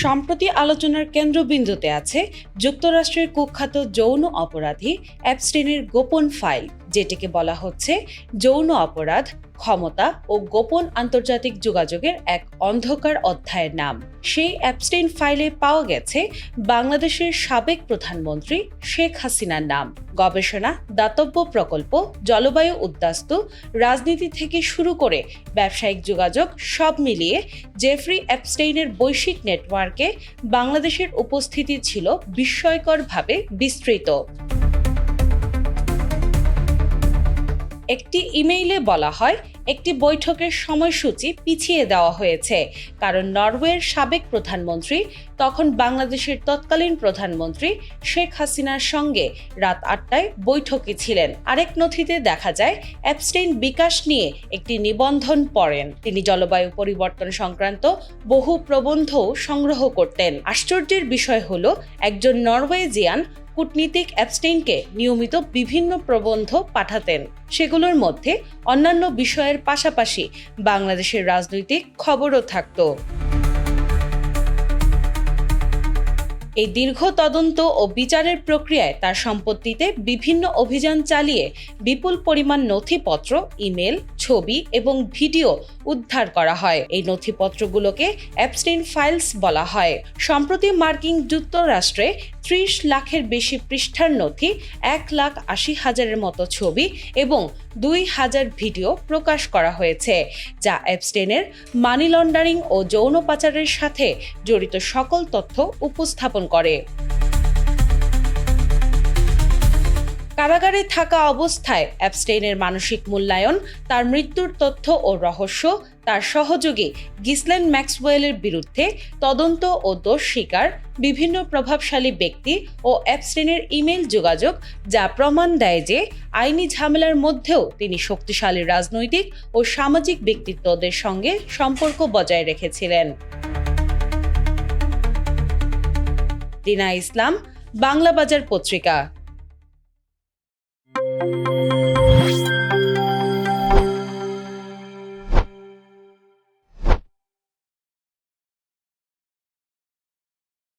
সম্প্রতি আলোচনার কেন্দ্রবিন্দুতে আছে যুক্তরাষ্ট্রের কুখ্যাত যৌন অপরাধী অ্যাপস্টিনের গোপন ফাইল, যেটিকে বলা হচ্ছে যৌন অপরাধ, ক্ষমতা ও গোপন আন্তর্জাতিক যোগাযোগের এক অন্ধকার অধ্যায়ের নাম। সেই অ্যাপস্টিন ফাইলে পাওয়া গেছে বাংলাদেশের সাবেক প্রধানমন্ত্রী শেখ হাসিনার নাম। গবেষণা, দাতব্য প্রকল্প, জলবায়ু উদ্বাস্তু, রাজনীতি থেকে শুরু করে ব্যবসায়িক যোগাযোগ সব মিলিয়ে জেফ্রি অ্যাপস্টেইনের বৈশ্বিক নেটওয়ার্কে বাংলাদেশের উপস্থিতি ছিল বিস্ময়করভাবে বিস্তৃত। একটি ইমেইলে বলা হয়, একটি বৈঠকের সময়সূচি পিছিয়ে দেওয়া হয়েছে কারণ নরওয়ের সাবেক প্রধানমন্ত্রী, তখন বাংলাদেশের তৎকালীন প্রধানমন্ত্রী শেখ হাসিনার সঙ্গে রাত ৮টায় বৈঠকে ছিলেন। আরেক নথিতে দেখা যায় অ্যাপস্টেইন বিকাশ নিয়ে একটি নিবন্ধন পড়েন। তিনি জলবায়ু পরিবর্তন সংক্রান্ত বহু প্রবন্ধও সংগ্রহ করতেন। আশ্চর্যের বিষয় হলো, একজন নরওয়েজিয়ান কূটনীতিক অ্যাপস্টেইনকে নিয়মিত বিভিন্ন প্রবন্ধ পাঠাতেন। সেগুলোর মধ্যে অন্যান্য বিষয়ের পাশাপাশি বাংলাদেশের রাজনৈতিক খবরও থাকত। এই দীর্ঘ তদন্ত ও বিচারের প্রক্রিয়ায় তার সম্পত্তিতে বিভিন্ন অভিযান চালিয়ে বিপুল পরিমাণ নথিপত্র, ইমেল, ছবি এবং ভিডিও উদ্ধার করা হয়। এই নথিপত্রগুলোকে অ্যাপস্টেইন ফাইলস বলা হয়। সম্প্রতি মার্কিন যুক্তরাষ্ট্রে ৩০ লাখের বেশি পৃষ্ঠার নথি, ১,৮০,০০০-এর মতো ছবি এবং ২,০০০ ভিডিও প্রকাশ করা হয়েছে, যা অ্যাপস্টেইনের মানি লন্ডারিং ও যৌন পাচারের সাথে জড়িত সকল তথ্য উপস্থাপন করে। কারাগারে থাকা অবস্থায় অ্যাপস্টেইনের মানসিক মূল্যায়ন, তার মৃত্যুর তথ্য ও রহস্য, তার সহযোগী গিসলেন ম্যাক্সওয়েলের বিরুদ্ধে তদন্ত ও দোষ স্বীকার, বিভিন্ন প্রভাবশালী ব্যক্তি ও অ্যাপস্টেইনের ইমেইল যোগাযোগ, যা প্রমাণ দেয় যে আইনি ঝামেলার মধ্যেও তিনি শক্তিশালী রাজনৈতিক ও সামাজিক ব্যক্তিত্বদের সঙ্গে সম্পর্ক বজায় রেখেছিলেন। রিনা ইসলাম, বাংলা বাজার পত্রিকা।